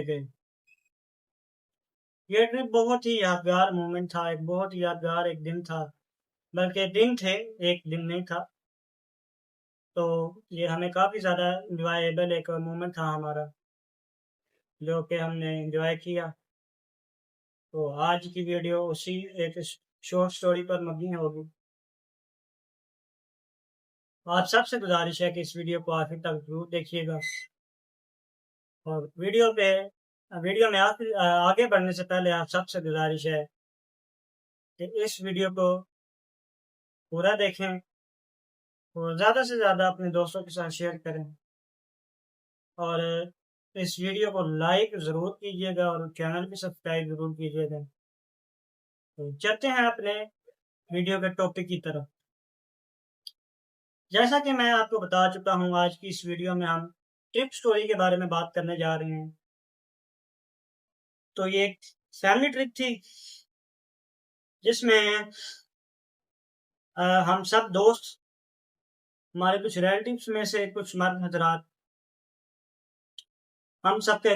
गए। ये ट्रिप बहुत ही यादगार मोमेंट था, एक बहुत ही यादगार एक दिन था, बल्कि दिन थे, एक दिन नहीं था। तो ये हमें काफ़ी ज़्यादा एन्जॉयबल एक मोमेंट था हमारा, जो कि हमने एन्जॉय किया। तो आज की वीडियो उसी एक शॉर्ट स्टोरी पर मबनी होगी। आप सबसे गुज़ारिश है कि इस वीडियो को आखिर तक ज़रूर देखिएगा और वीडियो में आगे बढ़ने से पहले आप सबसे गुज़ारिश है कि इस वीडियो को पूरा देखें और ज़्यादा से ज़्यादा अपने दोस्तों के साथ शेयर करें और इस वीडियो को लाइक ज़रूर कीजिएगा और चैनल भी सब्सक्राइब ज़रूर कीजिएगा। तो चलते हैं अपने वीडियो के टॉपिक की तरफ। जैसा कि मैं आपको बता चुका हूँ, आज की इस वीडियो में हम ट्रिप स्टोरी के बारे में बात करने जा रहे हैं। तो ये एक फैमिली ट्रिप थी जिसमें हम सब दोस्त, हमारे कुछ रिलेटिव्स में से कुछ मर्द हजरात, हम सबके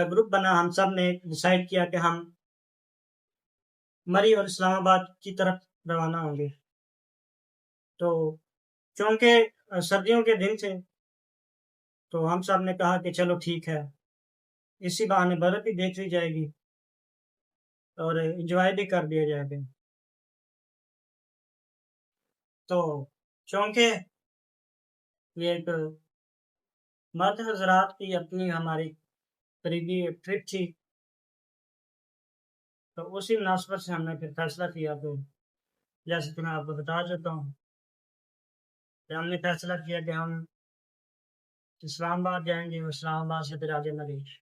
ग्रुप बना। हम सब ने डिसाइड किया कि हम मरी और इस्लामाबाद की तरफ रवाना होंगे। तो चूँकि सर्दियों के दिन थे, तो हम सब ने कहा कि चलो ठीक है, इसी बहाने बर्फ़ भी देख ली जाएगी और एन्जॉय भी कर लिया जाएगा। तो चूँकि ये एक मर्द हज़रात की अपनी हमारी करीबी एक ट्रिप थी, तो उसी मुनासबत से हमने फिर फैसला किया कि जैसे कि मैं आपको बता चुका हूँ कि हमने फैसला किया कि हम इस्लामाबाद जाएँगे और इस्लामाबाद से फिर आगे मरीज।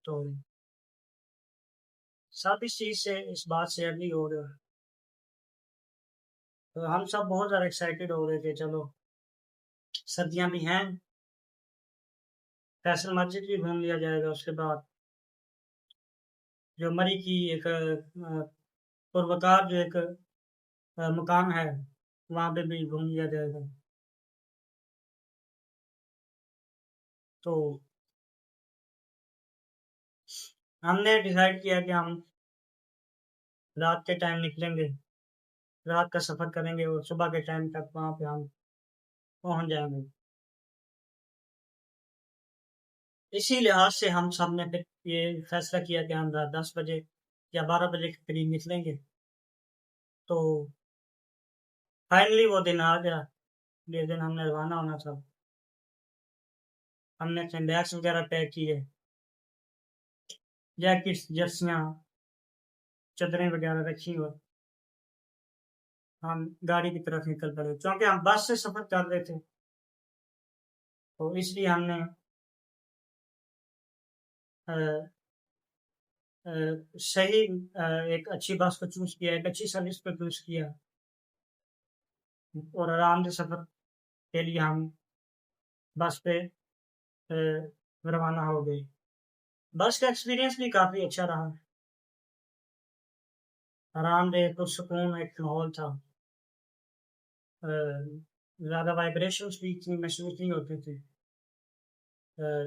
तो सब इस चीज़ से, इस बात से एग्री हो रहे हैं। तो हम सब बहुत ज़्यादा एक्साइटेड हो रहे थे, चलो सर्दियाँ भी हैं, फैसल मस्जिद भी घूम लिया जाएगा। उसके बाद जो मरी की एक पुरवकार जो एक मुकाम है, वहाँ पे भी घूम लिया जाएगा। तो हमने डिसाइड किया कि हम रात के टाइम निकलेंगे, रात का सफ़र करेंगे और सुबह के टाइम तक वहाँ पे हम पहुँच जाएँगे। इसी लिहाज से हम सब ने फिर ये फैसला किया कि हम रात 10 बजे या 12 बजे के करीब निकलेंगे। तो फाइनली वो दिन आ गया, जिस दिन हमने रवाना होना था। हमने अपने बैग्स वगैरह पैक किए, जैकेट्स, जर्सियाँ, चद्दरें वगैरह रखी और हम गाड़ी की तरफ निकल पड़े। चूँकि हम बस से सफ़र कर रहे थे, तो इसलिए हमने अ अ, सही एक अच्छी बस को चूज़ किया, एक अच्छी सर्विस को चूज़ किया और आराम से सफ़र के लिए हम बस पे रवाना हो गए। बस का एक्सपीरियंस भी काफ़ी अच्छा रहा। आरामदेह, पुरसुकून एक माहौल था। अ, ज़्यादा वाइब्रेशंस भी इतनी महसूस नहीं होते थे।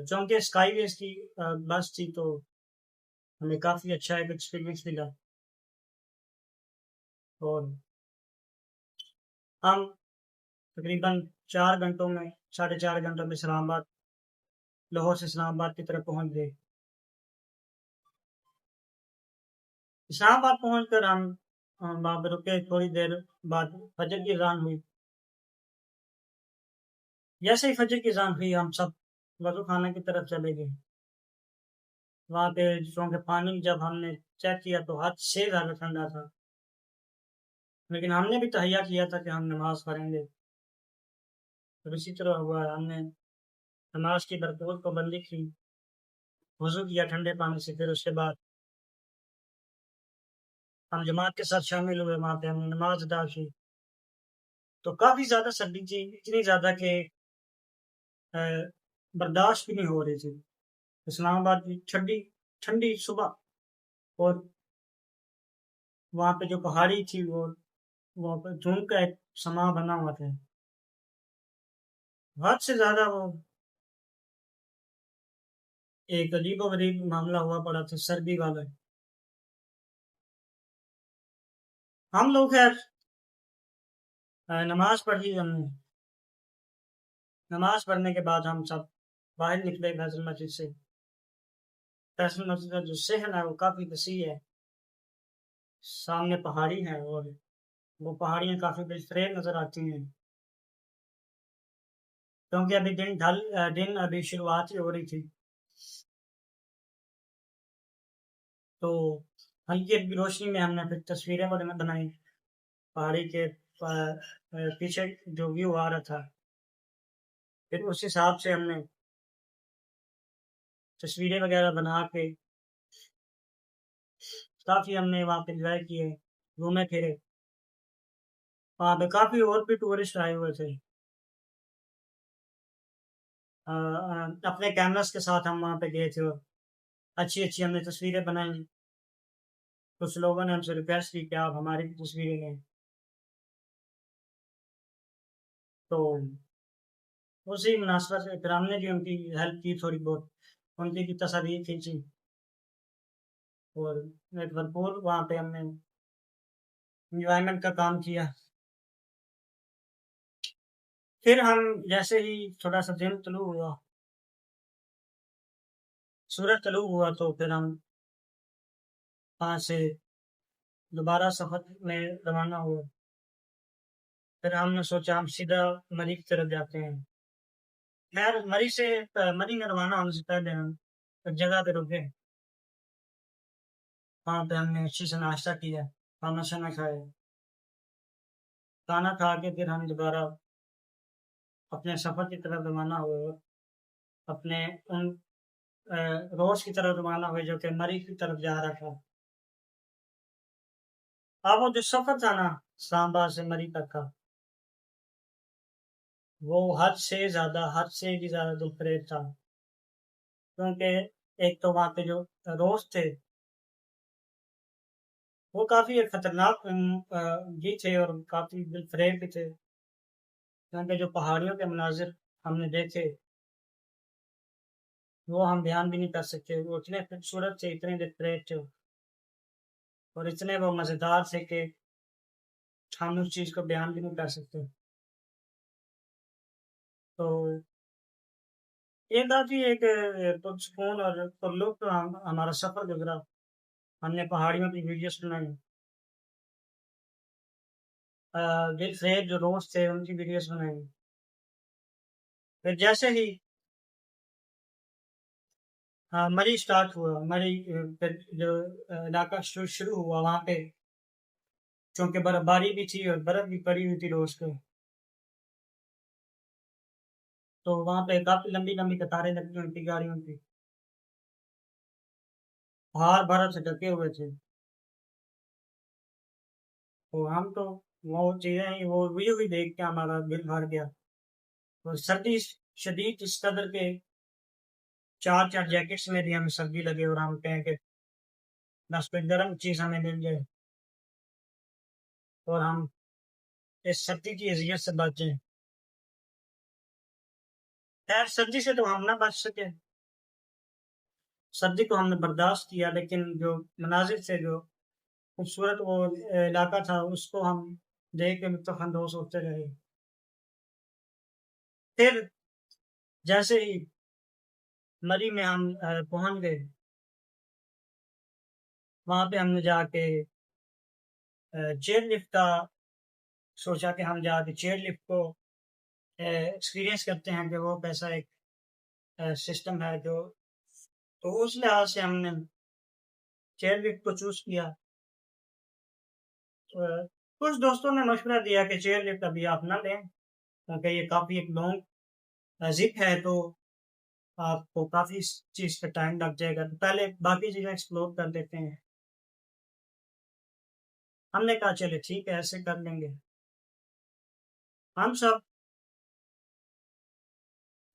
चूँकि स्काईवेज़ की बस थी, तो हमें काफ़ी अच्छा एक एक्सपीरियंस मिला और हम तकरीबन 4 घंटों में, साढ़े 4 घंटों में इस्लामाबाद, लाहौर से इस्लामाबाद की तरफ पहुँच गए। इस्लामाबाद पहुँचकर हम वहाँ पे रुके, थोड़ी देर बाद फजर की अज़ान हुई। जैसे ही फजर की अज़ान हुई, हम सब वज़ू खाने की तरफ चले गए। वहाँ पे चूँकि पानी जब हमने चेक किया तो हद से ज़्यादा ठंडा था, लेकिन हमने भी तहैया किया था कि हम नमाज़ पढ़ेंगे। फिर इसी तरह हुआ, हमने नमाज़ की भरपूर पाबंदी की, वज़ू किया ठंडे पानी से, फिर उसके बाद हम जमात के साथ शामिल हुए, वहाँ पे हमने नमाज़ अदा की। तो काफ़ी ज़्यादा सर्दी थी, इतनी ज़्यादा कि अ, बर्दाश्त भी नहीं हो रही थी। इस्लामाबाद की ठंडी ठंडी सुबह और वहाँ पे जो पहाड़ी थी, वो वहाँ पे धुंध का एक समा बना हुआ था। हद से ज़्यादा वो एक अजीबो-गरीब मामला हुआ पड़ा था सर्दी वाला। हम लोग खैर नमाज़ पढ़ी हमने। नमाज़ पढ़ने के बाद हम सब बाहर निकले फैसल मस्जिद से। फैसल मस्जिद का जो सहन है वो काफ़ी वसी है। सामने पहाड़ी है और वो पहाड़ियाँ काफ़ी बेहतरीन नज़र आती हैं। क्योंकि अभी दिन अभी शुरुआत ही हो रही थी। तो हल्की-हल्की रोशनी में हमने फिर तस्वीरें वगैरह बनाई। पहाड़ी के पीछे जो व्यू आ रहा था, फिर उस हिसाब से हमने तस्वीरें वगैरह बना के काफ़ी हमने वहाँ पे एन्जॉय किए, घूमे-फिरे। वहाँ पे काफ़ी और भी टूरिस्ट आए हुए थे। अपने कैमरास के साथ हम वहाँ पे गए थे और अच्छी-अच्छी हमने तस्वीरें बनाई। कुछ लोगों ने हमसे रिक्वेस्ट की कि आप हमारी भी तस्वीरें लें। तो उसी मुनासबत से फिर हमने भी उनकी हेल्प की थोड़ी बहुत, उनकी भी तस्वीर खींची और एक भरपूर वहाँ पे हमने एन्जॉयमेंट का काम किया। फिर हम जैसे ही थोड़ा-सा दिन तुलू हुआ, सूरज तुलू हुआ तो फिर हम वहाँ से दोबारा सफ़र में रवाना हुए। फिर हमने सोचा हम सीधा मरी की तरफ जाते हैं। खैर मरी में रवाना होने से पहले हम एक जगह पे रुके। वहाँ पे हमने अच्छे से नाश्ता किया, खाना-शाना खाया। खाना खा के फिर हम दोबारा अपने सफ़र की तरफ रवाना हुए। अपने उन रोड्स की तरफ रवाना हुए जो कि मरी की तरफ जा रहा था। अब वो जो सफ़र था ना सांबा से मरी तक का, वो हद से भी ज़्यादा दुखभरे था। क्योंकि एक तो वहाँ पे जो रोड्स थे, वो काफ़ी खतरनाक भी थे और काफ़ी दिलफ़रेब भी थे। क्योंकि जो पहाड़ियों के मनाज़िर हमने देखे, वो हम बयान भी नहीं कर सकते। वो इतने खूबसूरत थे, इतने दिलफ़रेब थे और इतने वो मज़ेदार थे कि हम उस चीज़ को बयान भी नहीं कर सकते। तो ये काफ़ी एक पुरसुकून और पुरलुत्फ़ हमारा सफ़र गुज़रा। हमने पहाड़ियों की वीडियोज़ बनाई। दिलफ़रेब जो रोड्स थे, उनकी वीडियोज़ बनाई। फिर जैसे ही मरी स्टार्ट हुआ, फिर जो इलाका शुरू हुआ वहाँ पे चूँकि बर्फ़बारी भी थी और बर्फ़ भी पड़ी हुई थी रोज़ को, तो वहाँ पे काफ़ी लंबी-लंबी कतारें लगी हुई थी गाड़ियों की। पहाड़ बर्फ़ से ढके हुए थे। तो हम तो वो चीज़ें वो व्यू ही देख के हमारा दिल भर गया। और सर्दी शदीद इस कदर के 4-4 जैकेट्स में भी हमें सर्दी लगी और हम कहें कि बस कोई गर्म चीज़ हमें मिल जाए और हम इस सर्दी की अज़ियत से बच जाएँ। खैर सर्दी से तो हम ना बच सके, सर्दी को हमने बर्दाश्त किया लेकिन जो मनाज़िर थे, जो खूबसूरत वो इलाका था उसको हम देख के लुत्फ़-अंदोज़ होते रहे। फिर जैसे ही मरी में हम पहुँच गए, वहाँ पे हमने जाके चेयर लिफ्ट का सोचा कि हम जाके चेयर लिफ्ट को एक्सपीरियंस करते हैं कि वो कैसा एक सिस्टम है जो, तो उस लिहाज से हमने चेयर लिफ्ट को चूज़ किया। कुछ दोस्तों ने मशवरा दिया कि चेयर लिफ्ट अभी आप ना लें, क्योंकि ये काफ़ी एक लॉन्ग ज़िप है तो आपको काफ़ी इस चीज़ पे टाइम लग जाएगा, तो पहले बाकी चीज़ें एक्सप्लोर कर लेते हैं। हमने कहा चलिए ठीक है, ऐसे कर लेंगे। हम सब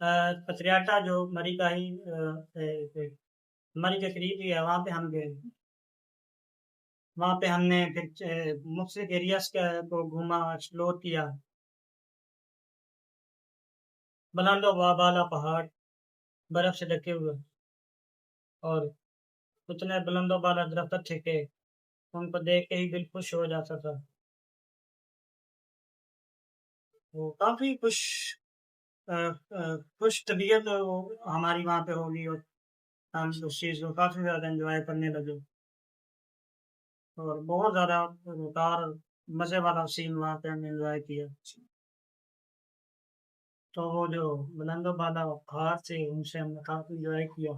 पथरियाटा जो मरी का ही मरी के करीब ही है, वहाँ पे हम गए। वहाँ पे हमने फिर मुख्तलिफ एरियाज़ को घूमा, एक्सप्लोर किया। बुलंद व बाला पहाड़, बर्फ़ से ढके हुए। और उतने बुलंदों वाला दरख्त थे कि उनको देख के ही दिल खुश हो जाता था। वो काफ़ी खुश तबीयत हमारी वहाँ पे होगी और हम उस चीज़ को काफ़ी ज़्यादा एंजॉय करने लगे और बहुत ज़्यादा मज़ेदार मज़े वाला सीन वहाँ पे हमने एंजॉय किया। तो वो जो बुलंदों वाला पहाड़ थे उनसे हमने काफ़ी एंजॉय किया।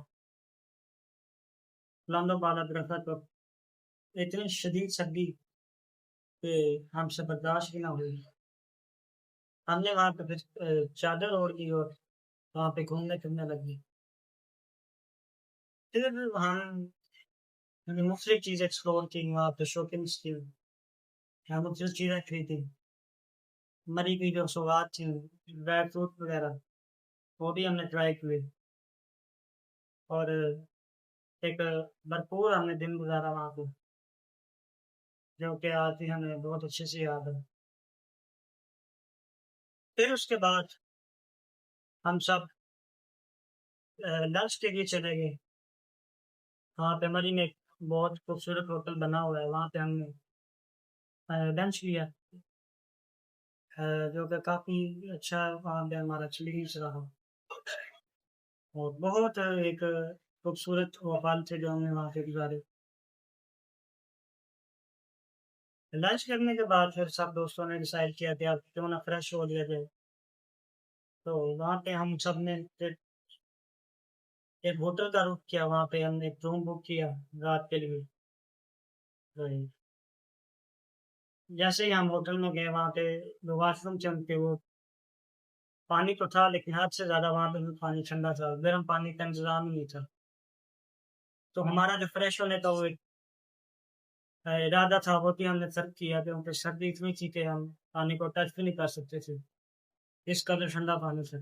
बुलंदों वाला दरख्त और इतनी शदीद सर्दी कि हमसे बर्दाश्त ही ना हुई। हमने वहाँ पे फिर चादर ओढ़ ली और वहाँ पे घूमने फिरने लगे। फिर हमने मुख्तलिफ चीज़ें एक्सप्लोर की वहाँ पे शॉपिंग्स की। यहाँ मुख्तलिफ चीज़ें खरीदी। मरी हुई जो सौगात थी, ड्राई फ्रूट वगैरह, वो भी हमने ट्राई किए और एक भरपूर हमने दिन गुज़ारा वहाँ पे, जो कि आज भी हमें बहुत अच्छे से याद है। फिर उसके बाद हम सब लंच के लिए चले गए। वहाँ पे मरी में एक बहुत खूबसूरत होटल बना हुआ है, वहाँ पे हमने लंच किया जो कि काफ़ी अच्छा वहाँ पे हमारा एक्सपीरियंस रहा और बहुत एक खूबसूरत वो पल थे जो हमने वहाँ पे गुज़ारे। लंच करने के बाद फिर सब दोस्तों ने डिसाइड किया कि अब क्यों ना फ्रेश हो लिया जाए। तो वहाँ पे हम सब ने फिर एक होटल का रुख किया, वहाँ पे हमने एक रूम बुक किया रात के लिए। तो जैसे ही हम होटल में गए वहाँ पे जो वॉशरूम थे उनके वो पानी तो था लेकिन हद से ज़्यादा वहाँ पे भी पानी ठंडा था, गर्म पानी का इंतज़ाम ही नहीं था। तो हमारा जो फ्रेश होने का वो एक इरादा था वो भी हमने तर्क किया क्योंकि सर्दी इतनी थी कि हम पानी को टच भी नहीं कर सकते थे, इस कदर ठंडा पानी था।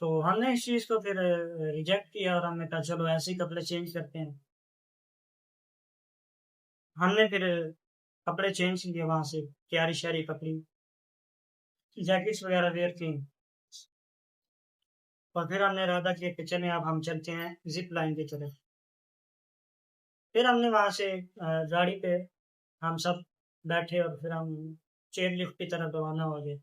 तो हमने इस चीज़ को फिर रिजेक्ट किया और हमने कहा चलो ऐसे ही कपड़े चेंज करते हैं। हमने फिर कपड़े चेंज किए वहाँ से, तैयारी-श्यारी पकड़ी, जैकेट्स वगैरह वेयर की और फिर हमने इरादा किया कि चलें अब हम चलते हैं ज़िप लाइन की तरफ। फिर हमने वहाँ से गाड़ी पे हम सब बैठे और फिर हम चेयर लिफ्ट की तरफ रवाना हो गए।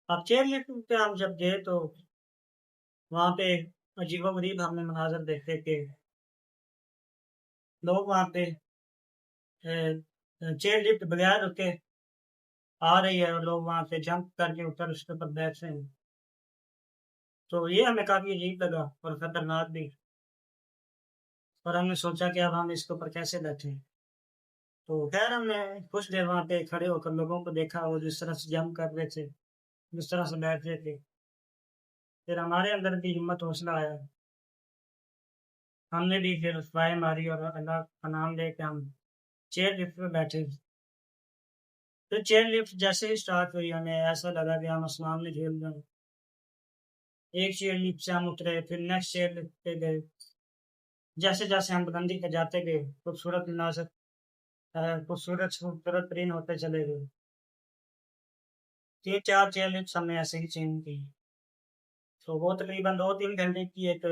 अब चेयर लिफ्ट पे हम जब गए तो वहाँ पे अजीबो-गरीब हमने मनाज़र देखे कि लोग वहाँ पे चेयर लिफ्ट बगैर रुके आ रही है और लोग वहाँ से जंप करके ऊपर उसके ऊपर बैठ रहे हैं। तो ये हमें काफ़ी अजीब लगा और खतरनाक भी और हमने सोचा कि अब हम इसके ऊपर कैसे बैठें। तो ख़ैर हमने कुछ देर वहाँ पे खड़े होकर लोगों को देखा वो जिस तरह से जंप कर रहे थे, जिस तरह से बैठ रहे थे। फिर हमारे अंदर भी हिम्मत हौसला आया। हमने भी फिर ट्राई मारी और अल्लाह का नाम लेके हम चेयर लिफ्ट में बैठे। फिर चेयर लिफ्ट जैसे ही स्टार्ट हुई हमें ऐसा लगा कि हम आसमान में झूल रहे हैं। एक चेयर लिफ्ट से हम उतरे, फिर नेक्स्ट चेयर लिफ्ट पे गए। जैसे-जैसे हम बुलंदी पे जाते गए, खूबसूरत मनाज़िर खूबसूरत खूबसूरत तरीन होते चले गए। 3-4 चेयर लिफ्ट्स हमने ऐसे ही चेंज की। तो वो तकरीबन 2-3 घंटे की एक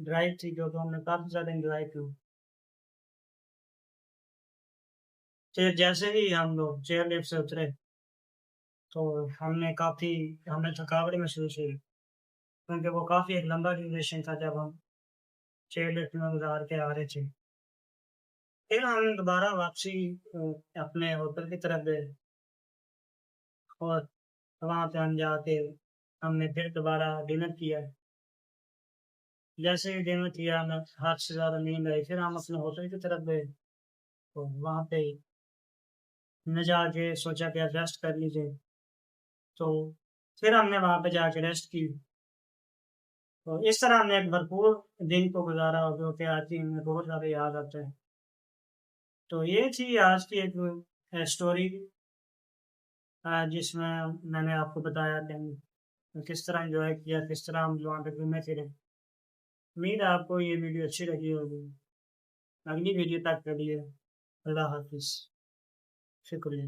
ड्राइव थी जो कि हमने काफ़ी ज़्यादा एन्जॉय की। फिर जैसे ही हम लोग चेयर लिफ्ट से उतरे, तो हमें थकावट महसूस हुई क्योंकि वो काफ़ी एक लंबा ड्यूरेशन था जब हम चेयर लिफ्ट में गुज़ार के आ रहे थे। फिर हम दोबारा वापसी अपने होटल की तरफ गए और वहाँ पे हम जाके हमने फिर दोबारा डिनर किया। जैसे ही डिनर किया हमें हद से ज़्यादा नींद आई, फिर हम अपने होटल की तरफ गए, तो वहाँ पे हमने जाके सोचा कि अब रेस्ट कर लीजिए, तो फिर हमने वहाँ पे जाके रेस्ट की। तो इस तरह हमने एक भरपूर दिन को गुज़ारा और जो कि आज भी हमें बहुत ज़्यादा याद आता है। तो ये थी आज की एक स्टोरी जिसमें मैंने आपको बताया कि हम किस तरह एन्जॉय किया, किस तरह हम वहाँ पे घूमे फिरे। उम्मीद है आपको ये वीडियो अच्छी लगी होगी। अगली वीडियो तक के लिए अल्लाह हाफ़िज़। शुक्रिया।